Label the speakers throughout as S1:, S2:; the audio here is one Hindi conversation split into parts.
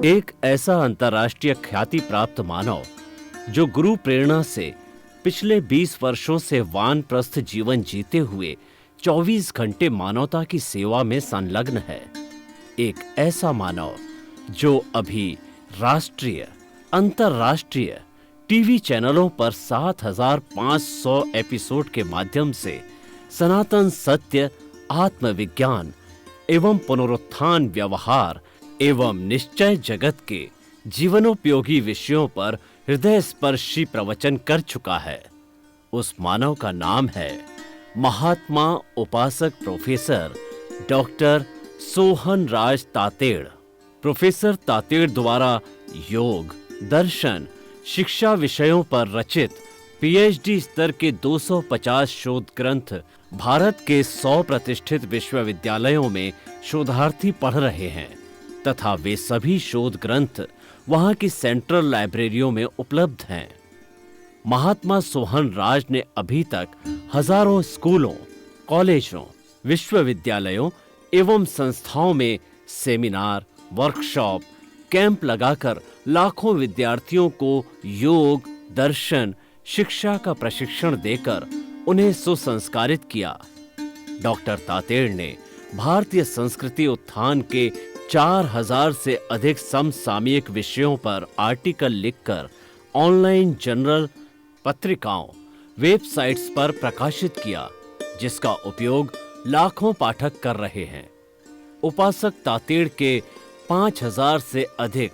S1: एक ऐसा अंतर्राष्ट्रीय ख्याति प्राप्त मानव जो गुरु प्रेरणा से पिछले 20 वर्षों से वानप्रस्थ जीवन जीते हुए 24 घंटे मानवता की सेवा में संलग्न है। एक ऐसा मानव जो अभी राष्ट्रीय, अंतर्राष्ट्रीय टीवी चैनलों पर 7,500 एपिसोड के माध्यम से सनातन सत्य, आत्मविज्ञान एवं पुनरुत्थान, व्यवहार एवं निश्चय जगत के जीवनोपयोगी विषयों पर हृदय स्पर्शी प्रवचन कर चुका है। उस मानव का नाम है महात्मा उपासक प्रोफेसर डॉक्टर सोहन राज तातेड़। प्रोफेसर तातेड़ द्वारा योग, दर्शन, शिक्षा विषयों पर रचित पीएचडी स्तर के 250 शोध ग्रंथ भारत के 100 प्रतिष्ठित विश्वविद्यालयों में शोधार्थी पढ़ रहे हैं तथा वे सभी शोध ग्रंथ वहां की सेंट्रल लाइब्रेरियों में उपलब्ध हैं। महात्मा सोहन राज ने अभी तक हजारों स्कूलों, कॉलेजों, विश्वविद्यालयों एवं संस्थाओं में सेमिनार, वर्कशॉप, कैंप लगाकर लाखों विद्यार्थियों को योग, दर्शन, शिक्षा का प्रशिक्षण देकर उन्हें सुसंस्कारित किया। डॉक्टर तातेड़ ने भारतीय संस्कृति उत्थान के 4,000 से अधिक समसामयिक विषयों पर आर्टिकल लिखकर ऑनलाइन जर्नल, पत्रिकाओं, वेबसाइट्स पर प्रकाशित किया, जिसका उपयोग लाखों पाठक कर रहे हैं। उपासक तातेड़ के 5,000 से अधिक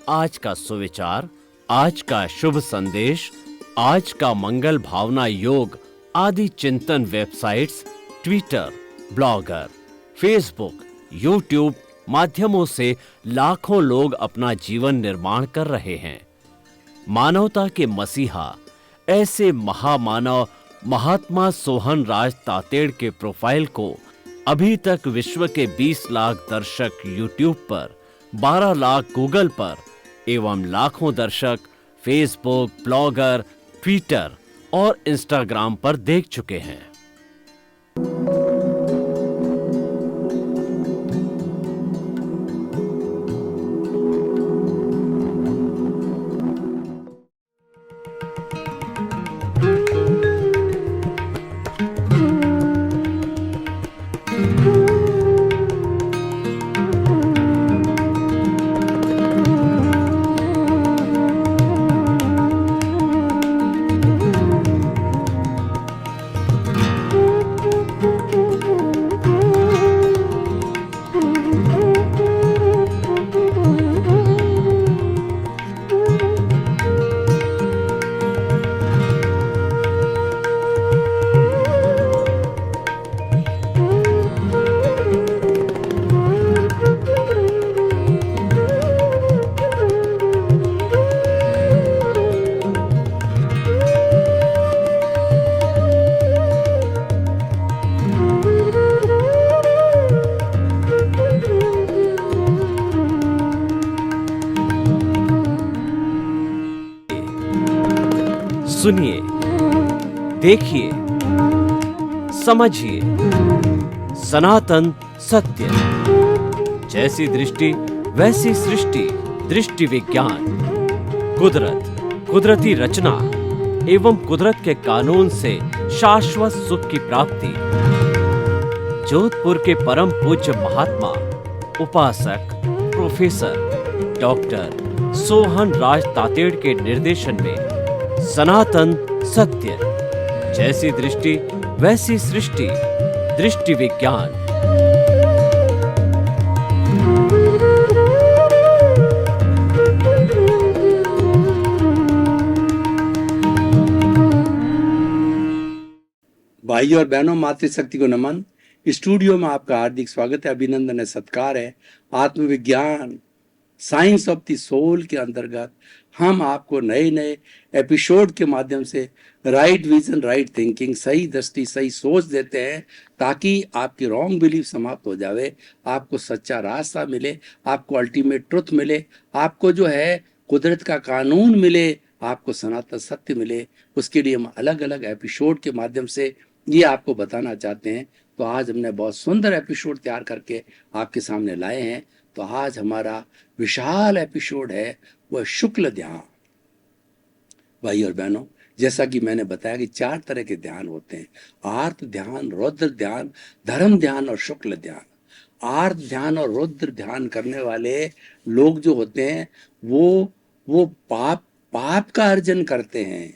S1: आज का सुविचार, आज का शुभ संदेश, आज का मंगल भावना योग आदि चिंतन websites, Twitter, blogger, Facebook, YouTube माध्यमों से लाखों लोग अपना जीवन निर्माण कर रहे हैं। मानवता के मसीहा ऐसे महामानव महात्मा सोहन राज तातेड़ के प्रोफाइल को अभी तक विश्व के 20 लाख दर्शक यूट्यूब पर, 12 लाख गूगल पर एवं लाखों दर्शक फेसबुक, ब्लॉगर, ट्विटर और इंस्टाग्राम पर देख चुके हैं। सुनिए, देखिए, समझिए सनातन सत्य। जैसी दृष्टि वैसी सृष्टि, दृष्टि विज्ञान। कुदरत, कुदरती रचना एवं कुदरत के कानून से शाश्वत सुख की प्राप्ति। जोधपुर के परम पूज्य महात्मा उपासक प्रोफेसर डॉक्टर सोहन राज तातेड़ के निर्देशन में सनातन सत्य। जैसी दृष्टि वैसी सृष्टि, दृष्टि विज्ञान।
S2: भाइयों और बहनों, मातृशक्ति को नमन। स्टूडियो में आपका हार्दिक स्वागत है, अभिनंदन है, सत्कार है। आत्मविज्ञान, साइंस ऑफ द सोल के अंतर्गत हम आपको नए नए एपिसोड के माध्यम से राइट विजन, राइट थिंकिंग, सही दृष्टि, सही सोच देते हैं, ताकि आपकी रॉन्ग बिलीफ समाप्त हो जावे, आपको सच्चा रास्ता मिले, आपको अल्टीमेट ट्रुथ मिले, आपको जो है कुदरत का कानून मिले, आपको सनातन सत्य मिले। उसके लिए हम अलग अलग एपिसोड के माध्यम से ये आपको बताना चाहते हैं। तो आज हमने बहुत सुंदर एपिसोड तैयार करके आपके सामने लाए हैं। तो आज हमारा विशाल एपिसोड है वह शुक्ल ध्यान। भाई और बहनों, जैसा कि मैंने बताया कि 4 तरह के ध्यान होते हैं, आर्त ध्यान, रौद्र ध्यान, धर्म ध्यान और शुक्ल ध्यान। आर्त ध्यान और रौद्र ध्यान करने वाले लोग जो होते हैं वो पाप पाप का अर्जन करते हैं,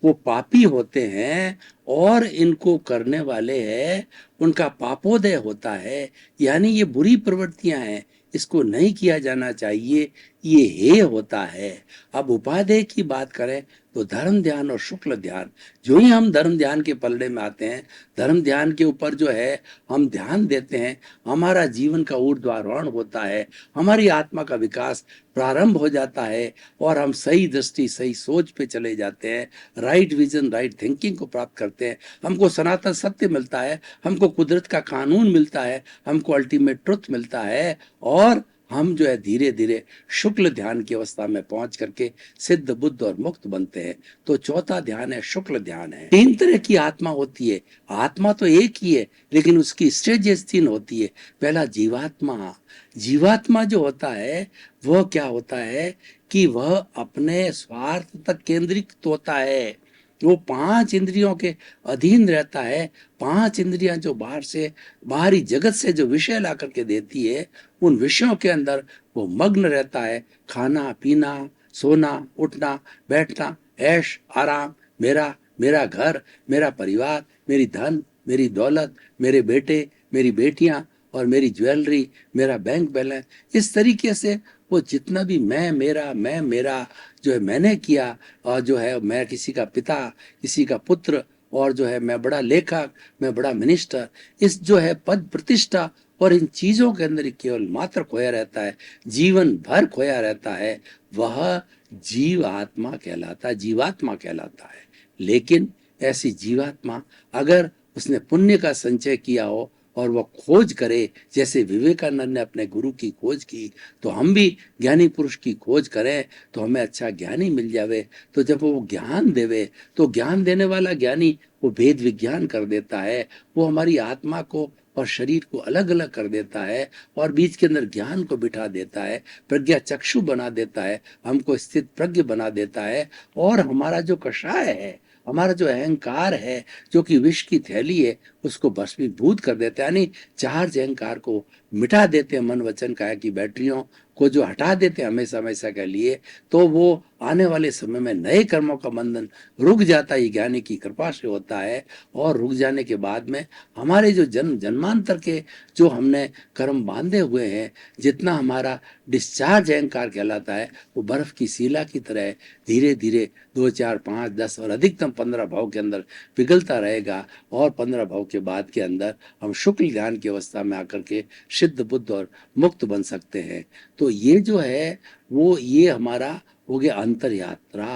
S2: वो पापी होते हैं, और इनको करने वाले हैं उनका पापोदय होता है, यानी ये बुरी प्रवृत्तियां हैं, इसको नहीं किया जाना चाहिए, ये हे होता है। अब उपादेय की बात करें तो धर्म ध्यान और शुक्ल ध्यान, जो ही हम धर्म ध्यान के पलड़े में आते हैं, धर्म ध्यान के ऊपर जो है हम ध्यान देते हैं, हमारा जीवन का ऊर्ध्वारोहण होता है, हमारी आत्मा का विकास प्रारंभ हो जाता है, और हम सही दृष्टि सही सोच पे चले जाते हैं, राइट विजन राइट थिंकिंग को प्राप्त करते हैं, हमको सनातन सत्य मिलता है, हमको कुदरत का कानून मिलता है, हमको अल्टीमेट ट्रुथ मिलता है, और हम जो है धीरे धीरे शुक्ल ध्यान की अवस्था में पहुंच करके सिद्ध बुद्ध और मुक्त बनते हैं। तो चौथा ध्यान है शुक्ल ध्यान है। 3 तरह की आत्मा होती है, आत्मा तो एक ही है लेकिन उसकी स्टेजेस 3 होती है। पहला जीवात्मा। जीवात्मा जो होता है वह क्या होता है कि वह अपने स्वार्थ तक केंद्रित होता है, वो 5 इंद्रियों के अधीन रहता है। 5 इंद्रियां जो बाहर से बाहरी जगत से जो विषय ला करके देती है, उन विषयों के अंदर वो मग्न रहता है। खाना पीना, सोना उठना बैठना, ऐश आराम, मेरा मेरा घर, मेरा परिवार, मेरी धन, मेरी दौलत, मेरे बेटे, मेरी बेटियां और मेरी ज्वेलरी, मेरा बैंक बैलेंस, इस तरीके से वो जितना भी मैं मेरा जो है मैंने किया, और जो है मैं किसी का पिता, किसी का पुत्र, और जो है मैं बड़ा लेखक, मैं बड़ा मिनिस्टर, इस जो है पद प्रतिष्ठा और इन चीजों के अंदर केवल मात्र खोया रहता है, जीवन भर खोया रहता है, वह जीव आत्मा कहलाता है, जीवात्मा कहलाता है। लेकिन ऐसी जीवात्मा अगर उसने पुण्य का संचय किया हो और वह खोज करे, जैसे विवेकानंद ने अपने गुरु की खोज की, तो हम भी ज्ञानी पुरुष की खोज करें तो हमें अच्छा ज्ञानी मिल जावे। तो जब वो ज्ञान देवे तो ज्ञान देने वाला ज्ञानी वो भेद विज्ञान कर देता है, वो हमारी आत्मा को और शरीर को अलग अलग कर देता है, और बीच के अंदर ज्ञान को बिठा देता है, प्रज्ञा चक्षु बना देता है, हमको स्थित प्रज्ञ बना देता है, और हमारा जो कषाय है, हमारा जो अहंकार है, जो कि विष की थैली है, उसको भस्मीभूत कर देते हैं, यानी चार्ज अहंकार को मिटा देते हैं, मन वचन काया की बैटरियों को जो हटा देते हैं हमेशा हमेशा के लिए। तो वो आने वाले समय में नए कर्मों का बंधन रुक जाता है, ज्ञानी की कृपा से होता है, और रुक जाने के बाद में हमारे जो जन्म जन्मांतर के जो हमने कर्म बांधे हुए हैं, जितना हमारा डिस्चार्ज अहंकार कहलाता है, वो बर्फ की शिला की तरह धीरे धीरे 2 4 5 10 और अधिकतम 15 भाव के अंदर पिघलता रहेगा, और 15 भाव के बाद के अंदर हम शुक्ल ध्यान की अवस्था में आकर के सिद्ध बुद्ध और मुक्त बन सकते हैं। तो ये जो है वो ये हमारा हो गया अंतर यात्रा।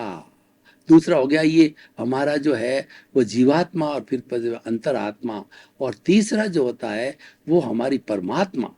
S2: दूसरा हो गया ये हमारा जो है वो जीवात्मा और फिर अंतरात्मा, और तीसरा जो होता है वो हमारी परमात्मा।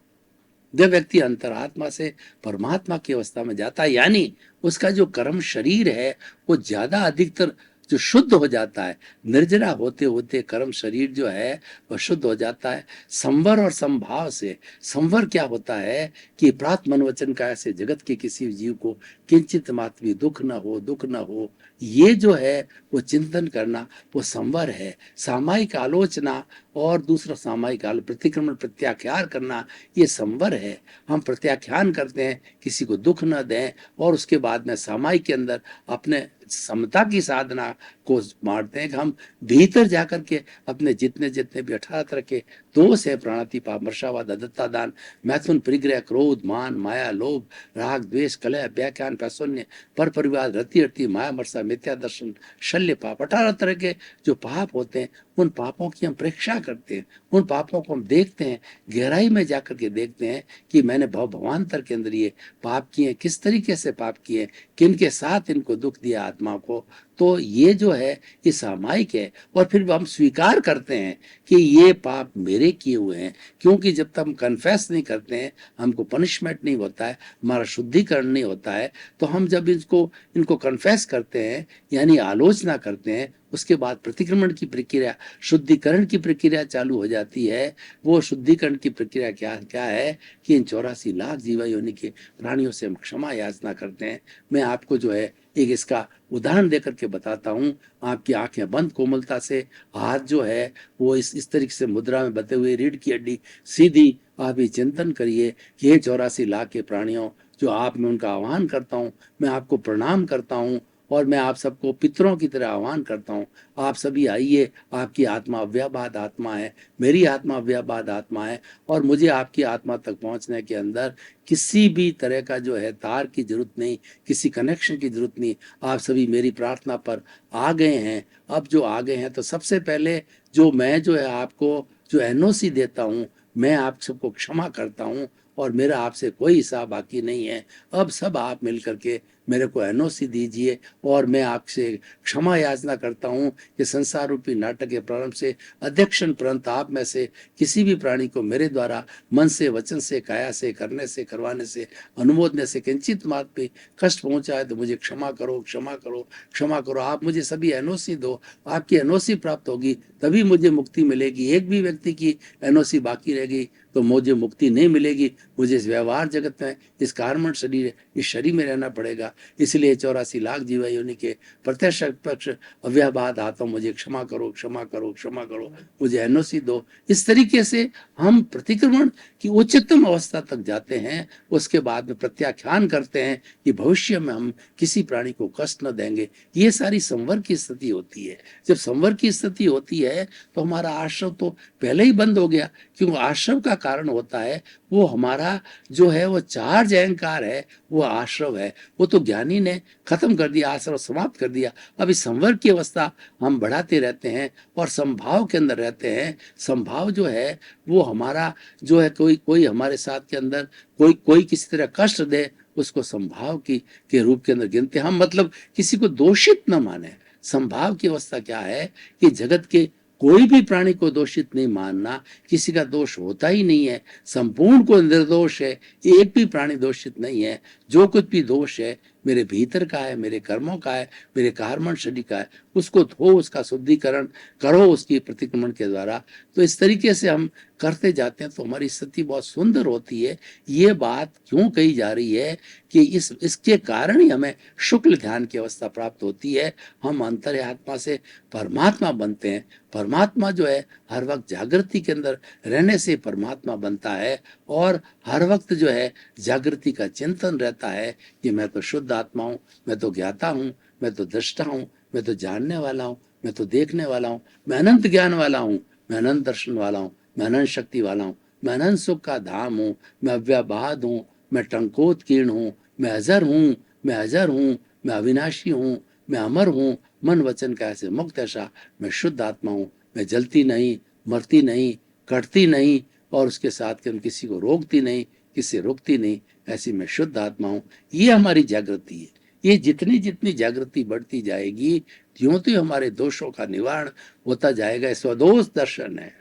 S2: जब व्यक्ति अंतरात्मा से परमात्मा की अवस्था में जाता है, यानी उसका जो कर्म शरीर है वो ज्यादा अधिकतर जो शुद्ध हो जाता है, निर्जरा होते होते कर्म शरीर जो है वह शुद्ध हो जाता है। संवर और संभाव से, संवर क्या होता है कि प्रात मन वचन काया से जगत के किसी जीव को किंचित मात्र भी दुख न हो, दुख न हो, ये जो है वो चिंतन करना वो संवर है। सामायिक आलोचना और दूसरा सामायिक प्रतिक्रमण प्रत्याख्यान करना ये संवर है। हम प्रत्याख्यान करते हैं, किसी को दुख न दें, और उसके बाद में सामायिक के अंदर अपने समता की साधना को मारते हैं कि हम भीतर जाकर के अपने जितने जितने भी 18 तरह के दोष है, प्राणातिपात, मर्शावाद, अदत्ता दान, मैथुन, परिग्रह, क्रोध, मान, माया, लोभ, राग, द्वेष, कलह, व्याख्यान, पैशून्य, पर परिवार, रति रति, माया, मर्सा, मिथ्या दर्शन, शल्य पाप, 18 तरह के जो पाप होते हैं, उन पापों की हम परीक्षा करते हैं, उन पापों को हम देखते हैं, गहराई में जाकर के देखते हैं कि मैंने भवांतर के अंदर ये पाप किए, किस तरीके से पाप किए, किन के साथ इनको दुख दिया आत्मा को। तो ये जो है ये सामायिक है, और फिर हम स्वीकार करते हैं कि ये पाप मेरे किए हुए हैं, क्योंकि जब तक हम कन्फेस नहीं करते हैं, हमको पनिशमेंट नहीं होता है, हमारा शुद्धिकरण नहीं होता है, तो हम जब इनको कन्फेस करते हैं यानी आलोचना करते हैं, उसके बाद प्रतिक्रमण की प्रक्रिया, शुद्धिकरण की प्रक्रिया चालू हो जाती है। वो शुद्धिकरण की प्रक्रिया क्या क्या है कि इन 84 लाख जीवा योनि के प्राणियों से हम क्षमा याचना करते हैं। मैं आपको जो है एक इसका उदाहरण देकर के बताता हूँ। आपकी आंखें बंद कोमलता से, हाथ जो है वो इस तरीके से मुद्रा में बते हुए, रीढ़ की हड्डी सीधी, आप ये चिंतन करिए कि ये 84 लाख के प्राणियों, जो आप, मैं उनका आह्वान करता हूँ, मैं आपको प्रणाम करता हूँ और मैं आप सबको पितरों की तरह आह्वान करता हूँ। आप सभी आइए, आपकी आत्मा अव्ययबाद आत्मा है, मेरी आत्मा अव्ययबाद आत्मा है, और मुझे आपकी आत्मा तक पहुंचने के अंदर किसी भी तरह का जो है तार की जरूरत नहीं, किसी कनेक्शन की जरूरत नहीं। आप सभी मेरी प्रार्थना पर आ गए हैं। अब जो आ गए हैं तो सबसे पहले जो मैं जो है आपको जो एनओसी देता हूँ, मैं आप सबको क्षमा करता हूँ और मेरा आपसे कोई हिसाब बाकी नहीं है। अब सब आप मिल करके मेरे को एनओसी दीजिए और मैं आपसे क्षमा याचना करता हूँ कि संसार रूपी नाटक के प्रारंभ से अध्यक्षण पर्यंत आप में से किसी भी प्राणी को मेरे द्वारा मन से, वचन से, काया से, करने से, करवाने से, अनुमोदने से किंचित मात्र भी कष्ट पहुंचा है तो मुझे क्षमा करो, क्षमा करो, क्षमा करो। आप मुझे सभी एनओसी दो, आपकी एनओसी प्राप्त होगी तभी मुझे मुक्ति मिलेगी। एक भी व्यक्ति की एनओसी बाकी रहेगी तो मुझे मुक्ति नहीं मिलेगी। मुझे इस व्यवहार जगत में, इस कार्मण शरीर, इस शरीर में रहना पड़ेगा। इसलिए 84 लाख जीवा योनि के प्रत्यक्ष पक्ष अव्ययबाद आता हूं, मुझे क्षमा करो, क्षमा करो, क्षमा करो, मुझे एनओसी दो। इस तरीके से हम प्रतिक्रमण की उच्चतम अवस्था तक जाते हैं। उसके बाद में प्रत्याख्यान करते हैं कि भविष्य में हम किसी प्राणी को कष्ट न देंगे। ये सारी संवर की स्थिति होती है। जब संवर की स्थिति होती है तो हमारा आश्रव तो पहले ही बंद हो गया, क्योंकि आश्रव का कारण होता है वो हमारा जो है वो चार्ज अहंकार है, वो आश्रव है, वो तो ज्ञानी ने खत्म कर दिया, आश्रव समाप्त कर दिया। अब इस संवर्ग की अवस्था हम बढ़ाते रहते हैं और संभाव के अंदर रहते हैं। संभाव जो है वो हमारा जो है, कोई कोई हमारे साथ के अंदर कोई कोई किसी तरह कष्ट दे, उसको संभाव की के रूप के अंदर गिनते हैं हम। मतलब किसी को दोषित न माने। संभाव की अवस्था क्या है कि जगत के कोई भी प्राणी को दोषित नहीं मानना, किसी का दोष होता ही नहीं है, संपूर्ण को निर्दोष है, एक भी प्राणी दोषित नहीं है। जो कुछ भी दोष है मेरे भीतर का है, मेरे कर्मों का है, मेरे कार्मण शरीर का है, उसको धो, उसका शुद्धिकरण करो उसकी प्रतिक्रमण के द्वारा। तो इस तरीके से हम करते जाते हैं तो हमारी स्थिति बहुत सुंदर होती है। ये बात क्यों कही जा रही है कि इसके कारण ही हमें शुक्ल ध्यान की अवस्था प्राप्त होती है। हम अंतर्यात्मा से परमात्मा बनते हैं। परमात्मा जो है हर वक्त जागृति के अंदर रहने से परमात्मा बनता है, और हर वक्त जो है जागृति का चिंतन रहता है कि मैं तो शुद्ध आत्मा हूँ, मैं तो ज्ञाता हूँ, मैं तो दृष्टा हूँ, मैं तो जानने वाला हूँ, मैं तो देखने वाला हूँ, मैं अनंत ज्ञान वाला हूँ, मैं अनंत दर्शन वाला हूँ, मैं अनंत शक्ति वाला हूँ, मैं अनंत सुख का धाम हूँ, मैं अव्ययबाद हूँ, मैं टंकोत्कीर्ण हूँ, मैं अजर हूँ, मैं अजर हूँ, मैं अविनाशी हूँ, मैं अमर हूँ, मन वचन का ऐसे मुक्त ऐसा, मैं शुद्ध आत्मा हूँ, मैं जलती नहीं, मरती नहीं, कटती नहीं, और उसके साथ कि हम किसी को रोकती नहीं, किसी से रोकती नहीं, ऐसी मैं शुद्ध आत्मा हूँ। ये हमारी जागृति है। ये जितनी जितनी जागृति बढ़ती जाएगी त्यों तो हमारे दोषों का निवारण होता जाएगा। स्वदोष दर्शन है।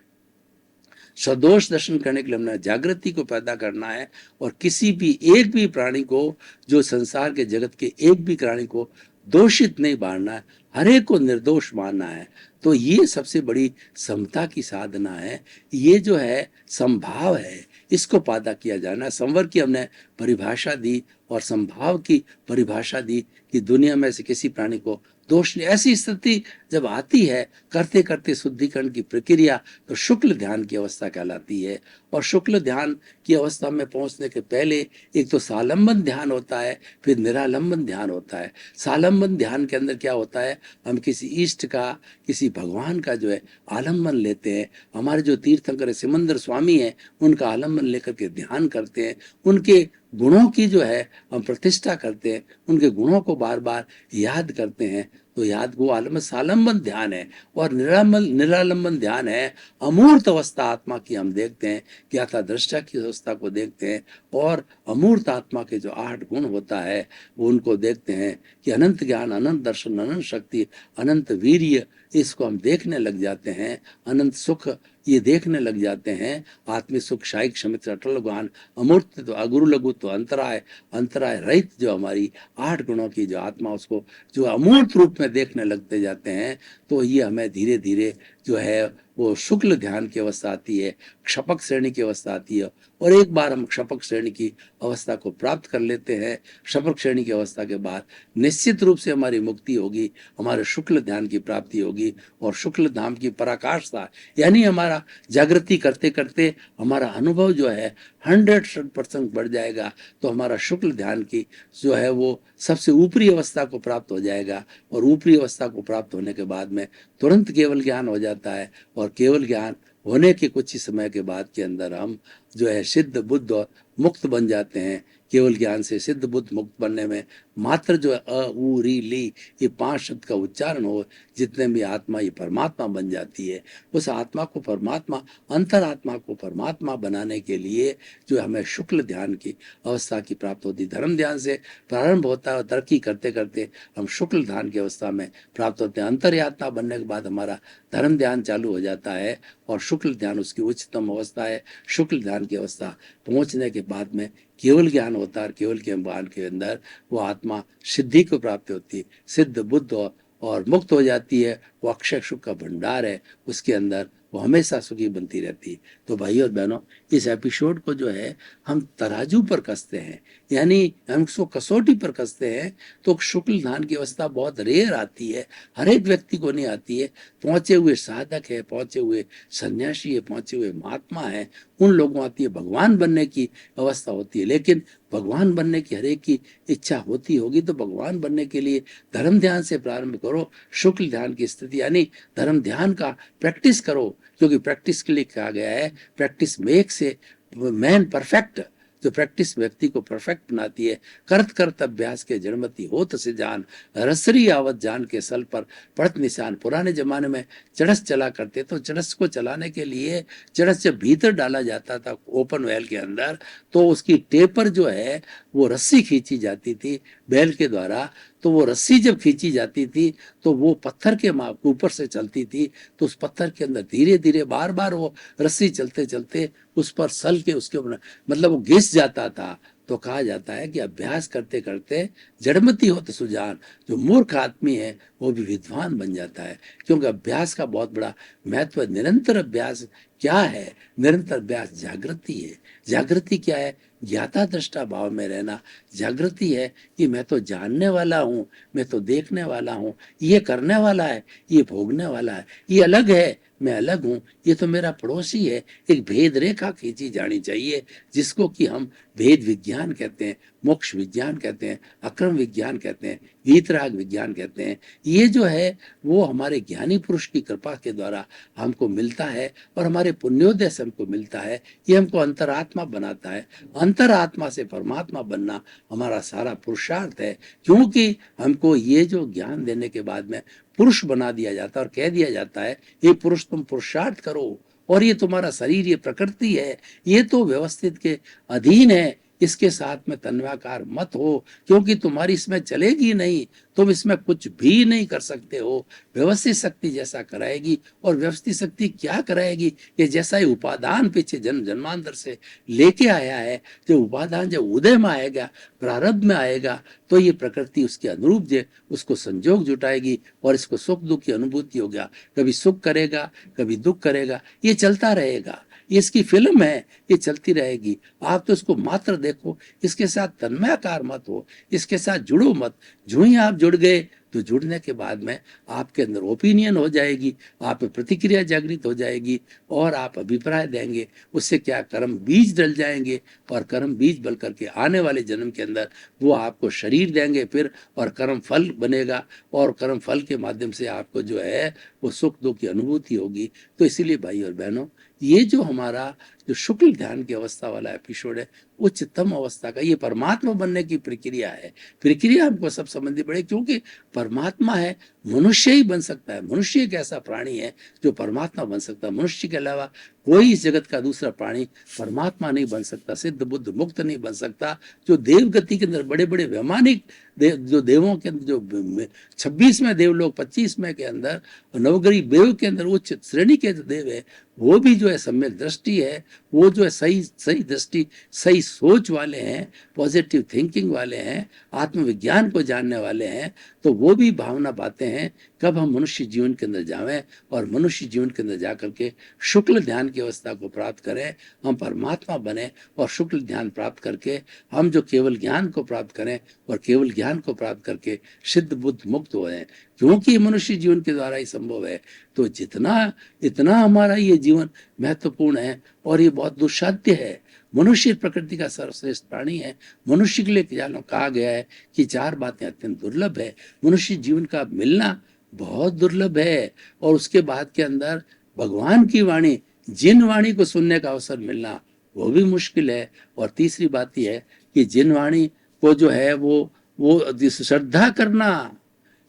S2: सदोष दर्शन करने के लिए हमने जागृति को पैदा करना है, और किसी भी एक भी प्राणी को, जो संसार के जगत के एक भी प्राणी को दोषित नहीं मानना है, हर एक को निर्दोष मानना है। तो ये सबसे बड़ी समता की साधना है। ये जो है संभाव है, इसको पैदा किया जाना। संवर की हमने परिभाषा दी और संभाव की परिभाषा दी कि दुनिया में से किसी प्राणी को दोष नहीं। ऐसी स्थिति जब आती है करते करते शुद्धिकरण की प्रक्रिया, तो शुक्ल ध्यान की अवस्था कहलाती है। और शुक्ल ध्यान की अवस्था में पहुंचने के पहले एक तो सालंबन ध्यान होता है, फिर निरालंबन ध्यान होता है। सालंबन ध्यान के अंदर क्या होता है, हम किसी इष्ट का, किसी भगवान का जो है आलम्बन लेते हैं। हमारे जो तीर्थंकर सिमंदर स्वामी हैं उनका आलम्बन लेकर के ध्यान करते हैं। उनके गुणों की जो है हम प्रतिष्ठा करते हैं, उनके गुणों को बार बार याद करते हैं। तो याद को आलम्बन सालंबन ध्यान है। और निरालंबन ध्यान है अमूर्त अवस्था आत्मा की हम देखते हैं, ज्ञाता दृष्टा की अवस्था को देखते हैं, और अमूर्त आत्मा के जो 8 गुण होता है वो उनको देखते हैं कि अनंत ज्ञान, अनंत दर्शन, अनंत शक्ति, अनंत वीर्य, इसको हम देखने लग जाते हैं। अनंत सुख, ये देखने लग जाते हैं आत्मिक सुख शायिक शमित अटल ज्ञान अमूर्त तो अगुरु लघु तो अंतराय अंतराय रहित जो हमारी 8 गुणों की जो आत्मा उसको जो अमूर्त रूप में देखने लगते जाते हैं, तो ये हमें धीरे धीरे जो है वो शुक्ल ध्यान की अवस्था आती है, क्षपक श्रेणी की अवस्था आती है। और एक बार हम क्षपक श्रेणी की अवस्था को प्राप्त कर लेते हैं, क्षपक श्रेणी की अवस्था के बाद निश्चित रूप से हमारी मुक्ति होगी, हमारे शुक्ल ध्यान की प्राप्ति होगी और शुक्ल धाम की पराकाष्ठा, यानी हमारा जागृति करते करते हमारा अनुभव जो है 100% बढ़ जाएगा। तो हमारा शुक्ल ध्यान की जो है वो सबसे ऊपरी अवस्था को प्राप्त हो जाएगा और ऊपरी अवस्था को प्राप्त होने के बाद में तुरंत केवल ज्ञान हो जाता है। और केवल ज्ञान होने के कुछ ही समय के बाद के अंदर हम जो है सिद्ध बुद्ध और मुक्त बन जाते हैं। केवल ज्ञान से सिद्ध बुद्ध मुक्त बनने में मात्र जो है अ उ री ली ये 5 शब्द का उच्चारण हो, जितने भी आत्मा ये परमात्मा बन जाती है। उस आत्मा को परमात्मा, अंतरात्मा को परमात्मा बनाने के लिए जो हमें शुक्ल ध्यान की अवस्था की प्राप्त होती है। धर्म ध्यान से प्रारंभ होता है और तरक्की करते करते हम शुक्ल ध्यान की अवस्था में प्राप्त होते हैं। अंतर्यात्मा बनने के बाद हमारा धर्म ध्यान चालू हो जाता है और शुक्ल ध्यान उसकी उच्चतम अवस्था है। शुक्ल ध्यान की अवस्था पहुंचने के बाद में केवल ज्ञान होता है और केवल ज्ञान के अंदर वो आत्मा सिद्धि को प्राप्त होती है, सिद्ध बुद्ध और मुक्त हो जाती है। वो अक्षय सुख का भंडार है, उसके अंदर वो हमेशा सुखी बनती रहती है। तो भाई और बहनों, इस एपिसोड को जो है हम तराजू पर कसते हैं, यानी हम उसको कसौटी पर कसते हैं, तो शुक्ल ध्यान की अवस्था बहुत रेयर आती है, हर एक व्यक्ति को नहीं आती है। पहुंचे हुए साधक है, पहुंचे हुए सन्यासी है, पहुंचे हुए महात्मा है, उन लोगों आती है। भगवान बनने की अवस्था होती है, लेकिन भगवान बनने की हर एक की इच्छा होती होगी, तो भगवान बनने के लिए धर्म ध्यान से प्रारंभ करो। शुक्ल ध्यान की स्थिति यानी धर्म ध्यान का प्रैक्टिस करो, क्योंकि प्रैक्टिस के लिए कहा गया है practice makes a man perfect. जो प्रैक्टिस व्यक्ति को परफेक्ट बनाती है। करत करत अभ्यास के जड़मती होत से जान, रसरी आवत जान के सल पर पड़त निशान। पुराने जमाने में चरस चला करते, तो चरस को चलाने के लिए चरस जब भीतर डाला जाता था ओपन वेल के अंदर, तो उसकी टेपर जो है वो रस्सी खींची जाती थी बैल के द्वारा। तो वो रस्सी जब खींची जाती थी तो वो पत्थर के ऊपर से चलती थी, तो उस पत्थर के अंदर धीरे धीरे बार बार वो रस्सी चलते चलते उस पर सल के उसके मतलब वो घिस जाता था। तो कहा जाता है कि अभ्यास करते करते जड़मती हो तो सुजान, जो मूर्ख आदमी है वो भी विद्वान बन जाता है। क्योंकि अभ्यास का बहुत बड़ा महत्व है। निरंतर अभ्यास क्या है? निरंतर अभ्यास जागृति है। जागृति क्या है? ज्ञाता दृष्टा भाव में रहना। जागृति है कि मैं तो जानने वाला हूँ, मैं तो देखने वाला हूँ, ये करने वाला है, ये भोगने वाला है, ये अलग है, मैं अलग हूँ, ये तो मेरा पड़ोसी है। एक भेद रेखा खींची जानी चाहिए, जिसको कि हम भेद विज्ञान कहते हैं, मोक्ष विज्ञान कहते हैं, अक्रम विज्ञान कहते हैं, वीतराग विज्ञान कहते हैं। ये जो है वो हमारे ज्ञानी पुरुष की कृपा के द्वारा हमको मिलता है और हमारे पुण्योदय से हमको मिलता है। ये हमको अंतरात्मा बनाता है। अंतरात्मा से परमात्मा बनना हमारा सारा पुरुषार्थ है, क्योंकि हमको ये जो ज्ञान देने के बाद में पुरुष बना दिया जाता है और कह दिया जाता है ये पुरुष तुम पुरुषार्थ करो, और ये तुम्हारा शरीर, ये प्रकृति है, ये तो व्यवस्थित के अधीन है, इसके साथ में तन्वाकार मत हो, क्योंकि तुम्हारी इसमें चलेगी नहीं, तुम इसमें कुछ भी नहीं कर सकते हो। व्यवस्थित शक्ति जैसा कराएगी, और व्यवस्थित शक्ति क्या कराएगी? ये जैसा ही उपादान पीछे जन्म जन्मांतर से लेके आया है, जो उपादान जब उदय में आएगा, प्रारब्ध में आएगा, तो ये प्रकृति उसके अनुरूप जो उसको संजोग जुटाएगी और इसको सुख दुख की अनुभूति होगा। कभी सुख करेगा, कभी दुख करेगा, ये चलता रहेगा। ये इसकी फिल्म है, ये चलती रहेगी। आप तो इसको मात्र देखो, इसके साथ तन्मयाकार मत हो, इसके साथ जुड़ो मत। जो ही आप जुड़ गए तो जुड़ने के बाद में आपके अंदर ओपिनियन हो जाएगी, आप में प्रतिक्रिया जागृत हो जाएगी और आप अभिप्राय देंगे। उससे क्या कर्म बीज डल जाएंगे, और कर्म बीज बल करके आने वाले जन्म के अंदर वो आपको शरीर देंगे फिर, और कर्म फल बनेगा, और कर्म फल के माध्यम से आपको जो है वो सुख दुख की अनुभूति होगी। तो इसीलिए भाई और बहनों, ये जो हमारा जो शुक्ल ध्यान की अवस्था वाला एपिसोड है, उच्चतम अवस्था का, ये परमात्मा बनने की प्रक्रिया है। प्रक्रिया हमको सब समझनी पड़ेगी, क्योंकि परमात्मा है, मनुष्य ही बन सकता है। मनुष्य एक ऐसा प्राणी है जो परमात्मा बन सकता है। मनुष्य के अलावा कोई इस जगत का दूसरा प्राणी परमात्मा नहीं बन सकता, सिद्ध बुद्ध मुक्त नहीं बन सकता। जो देव गति के अंदर बड़े बड़े वैमानिक देव, जो देवों के अंदर, जो 26वें देवलोक 25वें के अंदर, नवग्रही देव के अंदर उच्च श्रेणी के जो देव है, वो भी जो है सम्यक दृष्टि है, वो जो है सही सही दृष्टि, सही सोच वाले हैं, पॉजिटिव थिंकिंग वाले हैं, आत्मविज्ञान को जानने वाले हैं। तो वो भी भावना पाते हैं कब हम मनुष्य जीवन के अंदर जावें और मनुष्य जीवन के अंदर जाकर के शुक्ल ध्यान की अवस्था को प्राप्त करें, हम परमात्मा बने और शुक्ल ध्यान प्राप्त करके हम जो केवल ज्ञान को प्राप्त करें और केवल ज्ञान को प्राप्त करके सिद्ध बुद्ध मुक्त हो जाएं, क्योंकि मनुष्य जीवन के द्वारा ही संभव है। तो जितना इतना हमारा ये जीवन महत्वपूर्ण है और ये बहुत दुस्साध्य है। मनुष्य प्रकृति का सर्वश्रेष्ठ प्राणी है। मनुष्य के लिए जानो कहा गया है कि 4 बातें अत्यंत दुर्लभ है। मनुष्य जीवन का मिलना बहुत दुर्लभ है, और उसके बाद के अंदर भगवान की वाणी, जिन वाणी को सुनने का अवसर मिलना वो भी मुश्किल है। और तीसरी बात यह है कि जिन वाणी को जो है वो श्रद्धा करना,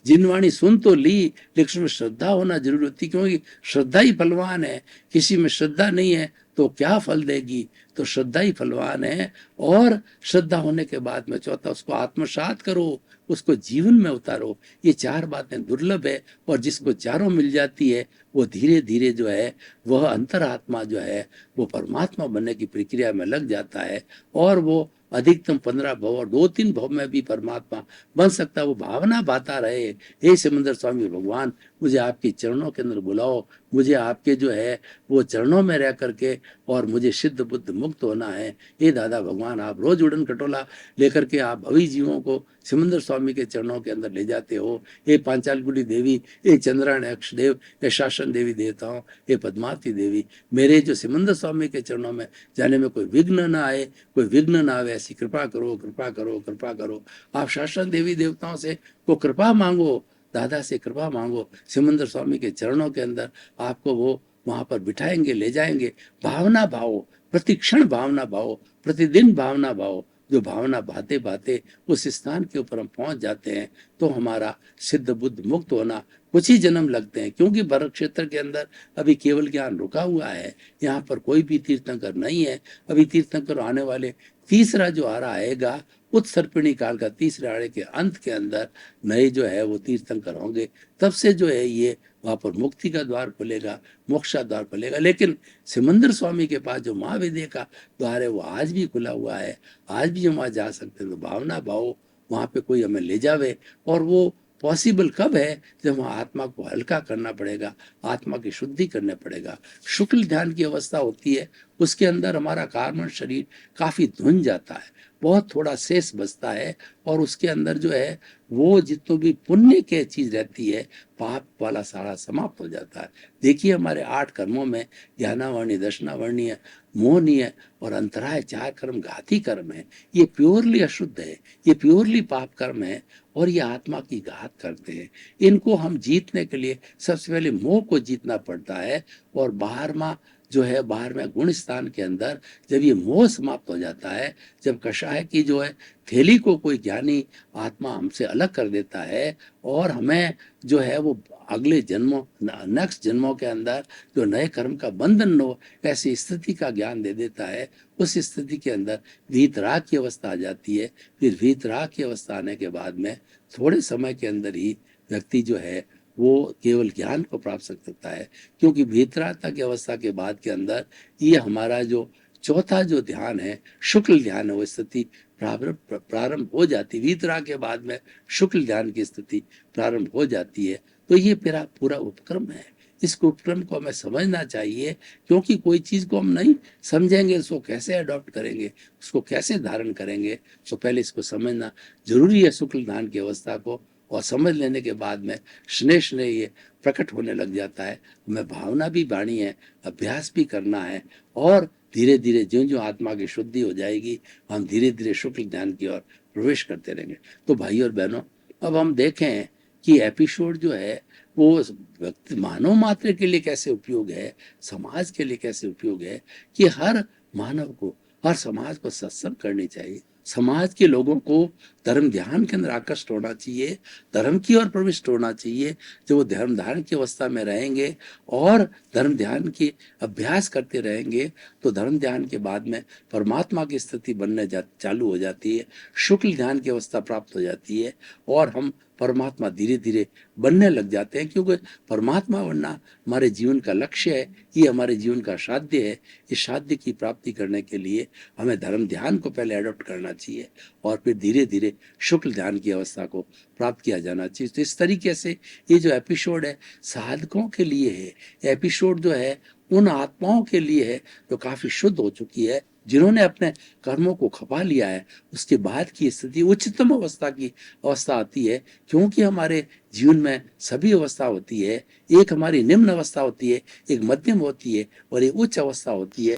S2: जिन वाणी सुन तो ली लेकिन उसमें श्रद्धा होना जरूरी होती, क्योंकि श्रद्धा ही फलवान है। किसी में श्रद्धा नहीं है तो क्या फल देगी, तो श्रद्धा ही फलवान है। और श्रद्धा होने के बाद में चौथा, उसको आत्मसात करो, उसको जीवन में उतारो। ये 4 बातें दुर्लभ है, और जिसको चारों मिल जाती है वो धीरे धीरे जो है वह अंतरात्मा जो है वो परमात्मा बनने की प्रक्रिया में लग जाता है, और वो अधिकतम 15 भव और 2-3 भव में भी परमात्मा बन सकता है। वो भावना बाता रहे, हे सिमंदर स्वामी भगवान, मुझे आपके चरणों के अंदर बुलाओ, मुझे आपके जो है वो चरणों में रह करके और मुझे सिद्ध बुद्ध मुक्त होना है। हे दादा भगवान, आप रोज उड़न खटोला लेकर के आप भवी जीवों को सिमंदर स्वामी के चरणों के अंदर ले जाते हो। हे पांचालकुली देवी, हे चंद्रायण अक्ष देव, हे शासन देवी देवताओं, हे पद्मावती देवी, मेरे जो सिमंदर स्वामी के चरणों में जाने में कोई विघ्न ना आए, कोई विघ्न ना आवे, ऐसी कृपा करो, कृपा करो, कृपा करो। आप शासन देवी देवताओं से को कृपा मांगो, दादा से कृपा मांगो। सिमंदर स्वामी के चरणों के अंदर आपको वो वहां पर बिठाएंगे, ले जाएंगे। भावना भाव, प्रतिक्षण भावना भाव, प्रतिदिन भावना भाव, जो भावना भाते भाते उस स्थान के ऊपर हम पहुंच जाते हैं, तो हमारा सिद्ध बुद्ध मुक्त होना कुछ ही जन्म लगते हैं। क्योंकि भरत क्षेत्र के अंदर अभी केवल ज्ञान रुका हुआ है, यहाँ पर कोई भी तीर्थंकर नहीं है। अभी तीर्थंकर आने वाले तीसरा जो आरा आएगा, उत्सर्पिणी काल का तीसरे आड़े के अंत के अंदर नए जो है वो तीर्थंकर होंगे। तब से जो है ये वहां पर मुक्ति का द्वार खुलेगा, मोक्ष का द्वार खुलेगा। लेकिन सिमंदर स्वामी के पास जो महाविद्या का द्वार है वो आज भी खुला हुआ है, आज भी हम वहां जा सकते हैं। तो भावना भाव वहां पे कोई हमें ले जावे, और वो पॉसिबल कब है, जब वहाँ आत्मा को हल्का करना पड़ेगा, आत्मा की शुद्धि करने पड़ेगा। शुक्ल ध्यान की अवस्था होती है, उसके अंदर हमारा कार्बन शरीर काफी धुंध जाता है, बहुत थोड़ा शेष बचता है, और उसके अंदर जो है वो जितनी भी पुण्य की चीज रहती है, पाप वाला सारा समाप्त हो जाता है। देखिए हमारे 8 कर्मों में ज्ञानावर्णीय, दर्शनावर्णीय, मोहनीय और अंतराय 4 कर्म घाती कर्म है। ये प्योरली अशुद्ध है, ये प्योरली पाप कर्म है, और ये आत्मा की घात करते हैं। इनको हम जीतने के लिए सबसे पहले मोह को जीतना पड़ता है, और बाहर जो है बाहर में गुण स्थान के अंदर जब ये मोह समाप्त हो जाता है, जब कषाय की जो है थैली को कोई ज्ञानी आत्मा हमसे अलग कर देता है, और हमें जो है वो अगले जन्मों, नेक्स्ट जन्मों के अंदर जो नए कर्म का बंधन हो, ऐसी स्थिति का ज्ञान दे देता है। उस स्थिति के अंदर वीतराग की अवस्था आ जाती है। फिर वीतराग की अवस्था आने के बाद में थोड़े समय के अंदर ही व्यक्ति जो है वो केवल ज्ञान को प्राप्त कर सकता है। क्योंकि वीतरागता की अवस्था के बाद के अंदर ये हमारा जो चौथा जो ध्यान है, शुक्ल ध्यान है, वो स्थिति प्रारंभ हो जाती है। वीतराग के बाद में शुक्ल ध्यान की स्थिति प्रारंभ हो जाती है। तो ये मेरा पूरा उपक्रम है। इस उपक्रम को हमें समझना चाहिए, क्योंकि कोई चीज को हम नहीं समझेंगे, उसको कैसे अडॉप्ट करेंगे, उसको कैसे धारण करेंगे, तो पहले इसको समझना जरूरी है, शुक्ल ध्यान की अवस्था को। और समझ लेने के बाद में स्नेह स्नेह ये प्रकट होने लग जाता है। हमें भावना भी बाणी है, अभ्यास भी करना है, और धीरे धीरे ज्यों ज्यों आत्मा की शुद्धि हो जाएगी, हम धीरे धीरे शुक्ल ध्यान की ओर प्रवेश करते रहेंगे। तो भाई और बहनों, अब हम देखें कि एपिसोड जो है वो व्यक्ति मानव मात्र के लिए कैसे उपयोग है, समाज के लिए कैसे उपयोग है, कि हर मानव को, हर समाज को सत्संग करनी चाहिए। समाज के लोगों को धर्म ध्यान के अंदर आकृष्ट होना चाहिए, धर्म की ओर प्रविष्ट होना चाहिए। जब वो धर्म धारण की अवस्था में रहेंगे और धर्म ध्यान की अभ्यास करते रहेंगे तो धर्म ध्यान के बाद में परमात्मा की स्थिति बनने चालू हो जाती है, शुक्ल ध्यान की अवस्था प्राप्त हो जाती है और हम परमात्मा धीरे धीरे बनने लग जाते हैं, क्योंकि परमात्मा बनना हमारे जीवन का लक्ष्य है, ये हमारे जीवन का साध्य है। इस साध्य की प्राप्ति करने के लिए हमें धर्म ध्यान को पहले एडॉप्ट करना चाहिए और फिर धीरे धीरे शुक्ल ध्यान की अवस्था को प्राप्त किया जाना चाहिए। तो इस तरीके से ये जो एपिसोड है साधकों के लिए है, एपिसोड जो है उन आत्माओं के लिए है जो काफी शुद्ध हो चुकी है, जिन्होंने अपने कर्मों को खपा लिया है। उसके बाद की स्थिति उच्चतम अवस्था की अवस्था आती है, क्योंकि हमारे जीवन में सभी अवस्था होती है। एक हमारी निम्न अवस्था होती है, एक मध्यम होती है और एक उच्च अवस्था होती है।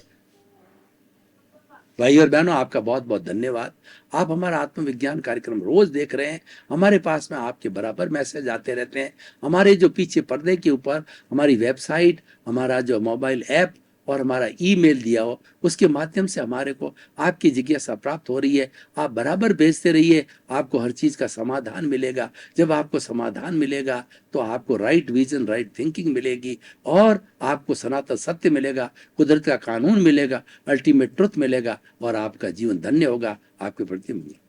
S2: भाई और बहनों, आपका बहुत बहुत धन्यवाद। आप हमारा आत्मविज्ञान कार्यक्रम रोज देख रहे हैं। हमारे पास में आपके बराबर मैसेज आते रहते हैं। हमारे जो पीछे पर्दे के ऊपर हमारी वेबसाइट, हमारा जो मोबाइल ऐप और हमारा ईमेल दिया हो, उसके माध्यम से हमारे को आपकी जिज्ञासा प्राप्त हो रही है। आप बराबर भेजते रहिए, आपको हर चीज़ का समाधान मिलेगा। जब आपको समाधान मिलेगा तो आपको राइट विजन, राइट थिंकिंग मिलेगी और आपको सनातन सत्य मिलेगा, कुदरत का कानून मिलेगा, अल्टीमेट ट्रुथ मिलेगा और आपका जीवन धन्य होगा। आपके प्रति मंगल।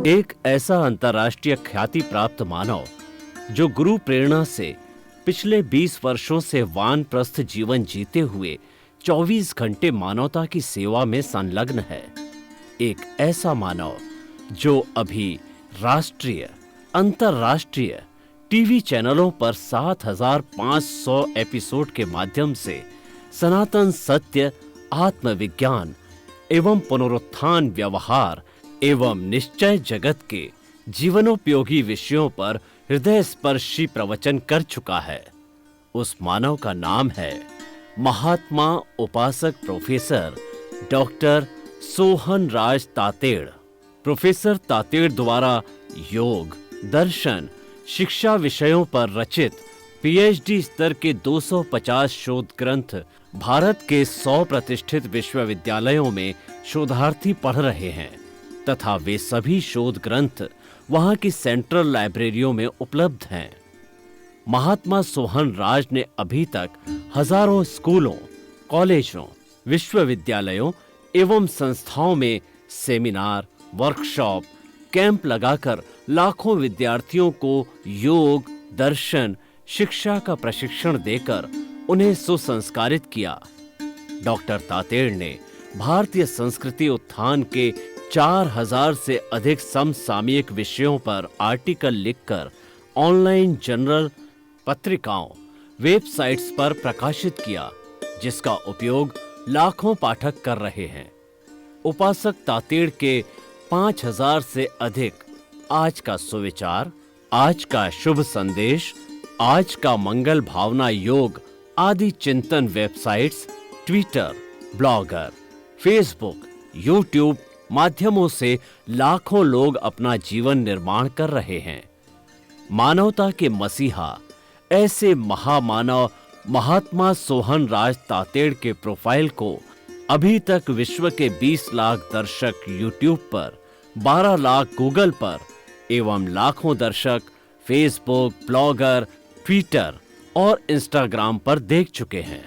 S1: एक ऐसा अंतर्राष्ट्रीय ख्याति प्राप्त मानव जो गुरु प्रेरणा से पिछले 20 वर्षों से वानप्रस्थ जीवन जीते हुए 24 घंटे मानवता की सेवा में संलग्न है। एक ऐसा मानव जो अभी राष्ट्रीय, अंतर्राष्ट्रीय टीवी चैनलों पर 7,500 एपिसोड के माध्यम से सनातन सत्य, आत्मविज्ञान एवं पुनरुत्थान व्यवहार एवं निश्चय जगत के जीवनोपयोगी विषयों पर हृदय स्पर्शी प्रवचन कर चुका है। उस मानव का नाम है महात्मा उपासक प्रोफेसर डॉक्टर सोहन राज तातेड़। प्रोफेसर तातेड़ द्वारा योग, दर्शन, शिक्षा विषयों पर रचित पीएचडी स्तर के 250 शोध ग्रंथ भारत के 100 प्रतिष्ठित विश्वविद्यालयों में शोधार्थी पढ़ रहे हैं तथा वे सभी शोध ग्रंथ वहां की सेंट्रल लाइब्रेरियों में उपलब्ध हैं। महात्मा सोहन राज ने अभी तक हजारों स्कूलों, कॉलेजों, विश्वविद्यालयों एवं संस्थाओं में सेमिनार, वर्कशॉप, कैंप लगाकर लाखों विद्यार्थियों को योग, दर्शन, शिक्षा का प्रशिक्षण देकर उन्हें सुसंस्कारित किया। डॉक्टर तातेड़ ने भारतीय संस्कृति उत्थान के 4000 से अधिक समसामयिक विषयों पर आर्टिकल लिखकर ऑनलाइन जर्नल, पत्रिकाओं, वेबसाइट्स पर प्रकाशित किया, जिसका उपयोग लाखों पाठक कर रहे हैं। उपासक तातेड़ के 5000 से अधिक आज का सुविचार, आज का शुभ संदेश, आज का मंगल भावना योग आदि चिंतन websites, Twitter, blogger, Facebook, YouTube माध्यमों से लाखों लोग अपना जीवन निर्माण कर रहे हैं। मानवता के मसीहा ऐसे महामानव महात्मा सोहन राज तातेड़ के प्रोफाइल को अभी तक विश्व के 20 लाख दर्शक यूट्यूब पर, 12 लाख गूगल पर एवं लाखों दर्शक फेसबुक, ब्लॉगर, ट्विटर और इंस्टाग्राम पर देख चुके हैं।